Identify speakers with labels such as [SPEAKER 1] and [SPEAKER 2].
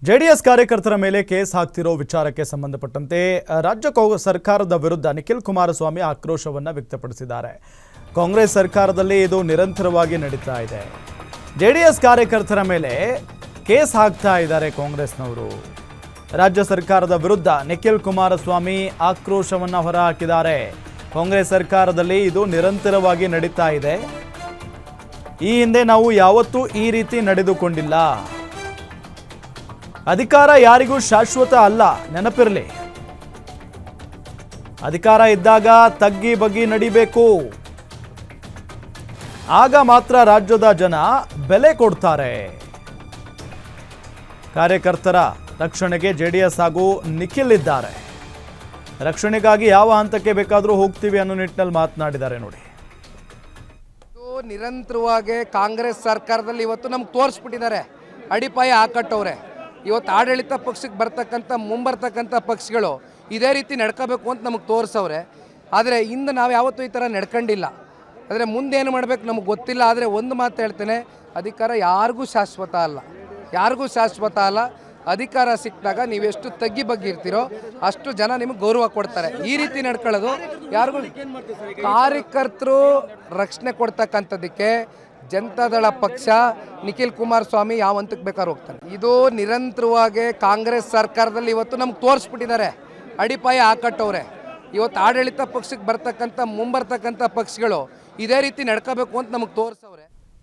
[SPEAKER 1] JDS ಕಾರ್ಯಕರ್ತರ ಮೇಲೆ case ಹಾಕ್ತಿರೋ ವಿಚಾರಕ್ಕೆ ಸಂಬಂಧಪಟ್ಟಂತೆ ರಾಜ್ಯ ಸರ್ಕಾರದ ವಿರುದ್ಧ ನಿಖಿಲ್ ಕುಮಾರಸ್ವಾಮಿ ಆಕ್ರೋಶವನ್ನು ವ್ಯಕ್ತಪಡಿಸಿದ್ದಾರೆ. ಕಾಂಗ್ರೆಸ್ ಸರ್ಕಾರದಲ್ಲಿ ಇದು ನಿರಂತರವಾಗಿ ನಡೀತಾ ಇದೆ. ಜೆಡಿಎಸ್ ಕಾರ್ಯಕರ್ತರ ಮೇಲೆ ಕೇಸ್ ಹಾಕ್ತಾ ಇದ್ದಾರೆ ಕಾಂಗ್ರೆಸ್ನವರು. ರಾಜ್ಯ ಸರ್ಕಾರದ ವಿರುದ್ಧ ನಿಖಿಲ್ ಕುಮಾರಸ್ವಾಮಿ ಆಕ್ರೋಶವನ್ನು ಹೊರಹಾಕಿದ್ದಾರೆ. ಕಾಂಗ್ರೆಸ್ ಸರ್ಕಾರದಲ್ಲಿ ಇದು ನಿರಂತರವಾಗಿ ನಡೀತಾ ಇದೆ. ಈ ಹಿಂದೆ ನಾವು ಯಾವತ್ತೂ ಈ ರೀತಿ ನಡೆದುಕೊಂಡಿಲ್ಲ. ಅಧಿಕಾರ ಯಾರಿಗೂ ಶಾಶ್ವತ ಅಲ್ಲ, ನೆನಪಿರಲಿ. ಅಧಿಕಾರ ಇದ್ದಾಗ ತಗ್ಗಿ ಬಗ್ಗಿ ನಡಿಬೇಕು. ಆಗ ಮಾತ್ರ ರಾಜ್ಯದ ಜನ ಬೆಲೆ ಕೊಡ್ತಾರೆ. ಕಾರ್ಯಕರ್ತರ ರಕ್ಷಣೆಗೆ ಜೆಡಿಎಸ್ ಹಾಗೂ ನಿಖಿಲ್ ಇದ್ದಾರೆ. ರಕ್ಷಣೆಗಾಗಿ ಯಾವ ಹಂತಕ್ಕೆ ಬೇಕಾದರೂ ಹೋಗ್ತೀವಿ ಅನ್ನೋ ನಿಟ್ಟಿನಲ್ಲಿ ಮಾತನಾಡಿದ್ದಾರೆ. ನೋಡಿ,
[SPEAKER 2] ನಿರಂತರವಾಗಿ ಕಾಂಗ್ರೆಸ್ ಸರ್ಕಾರದಲ್ಲಿ ಇವತ್ತು ನಮ್ಗೆ ತೋರಿಸ್ಬಿಟ್ಟಿದ್ದಾರೆ. ಅಡಿಪಾಯ ಹಾಕಟ್ಟವ್ರೆ. ಇವತ್ತು ಆಡಳಿತ ಪಕ್ಷಕ್ಕೆ ಬರ್ತಕ್ಕಂಥ ಮುಂಬರ್ತಕ್ಕಂಥ ಪಕ್ಷಗಳು ಇದೇ ರೀತಿ ನಡ್ಕೋಬೇಕು ಅಂತ ನಮಗೆ ತೋರಿಸವ್ರೆ. ಆದರೆ ಇಂದು ನಾವು ಯಾವತ್ತೂ ಈ ಥರ ನಡ್ಕೊಂಡಿಲ್ಲ. ಆದರೆ ಮುಂದೇನು ಮಾಡಬೇಕು ನಮಗೆ ಗೊತ್ತಿಲ್ಲ. ಆದರೆ ಒಂದು ಮಾತು ಹೇಳ್ತೇನೆ, ಅಧಿಕಾರ ಯಾರಿಗೂ ಶಾಶ್ವತ ಅಲ್ಲ, ಯಾರಿಗೂ ಶಾಶ್ವತ ಅಲ್ಲ. ಅಧಿಕಾರ ಸಿಕ್ಕಿದಾಗ ನೀವೆಷ್ಟು ತಗ್ಗಿ ಬಗ್ಗೆ ಇರ್ತೀರೋ ಅಷ್ಟು ಜನ ನಿಮಗೆ ಗೌರವ ಕೊಡ್ತಾರೆ. ಈ ರೀತಿ ನಡ್ಕೊಳ್ಳೋದು ಯಾರಿಗೂ. ಕಾರ್ಯಕರ್ತರು ರಕ್ಷಣೆ ಕೊಡ್ತಕ್ಕಂಥದ್ದಕ್ಕೆ ಜನತಾದಳ ಪಕ್ಷ ನಿಖಿಲ್ ಕುಮಾರಸ್ವಾಮಿ ಯಾವ ಹಂತಕ್ಕೆ ಬೇಕಾದ್ರೂ ಹೋಗ್ತಾರೆ. ಇದು ನಿರಂತರವಾಗಿ ಕಾಂಗ್ರೆಸ್ ಸರ್ಕಾರದಲ್ಲಿ ಇವತ್ತು ನಮ್ಗೆ ತೋರಿಸ್ಬಿಟ್ಟಿದ್ದಾರೆ. ಅಡಿಪಾಯ ಹಾಕಟ್ಟವ್ರೆ. ಇವತ್ತು ಆಡಳಿತ ಪಕ್ಷಕ್ಕೆ ಬರ್ತಕ್ಕಂಥ ಮುಂಬರ್ತಕ್ಕಂಥ ಪಕ್ಷಗಳು ಇದೇ ರೀತಿ ನಡ್ಕೋಬೇಕು ಅಂತ ನಮಗೆ ತೋರಿಸವ್ರೆ.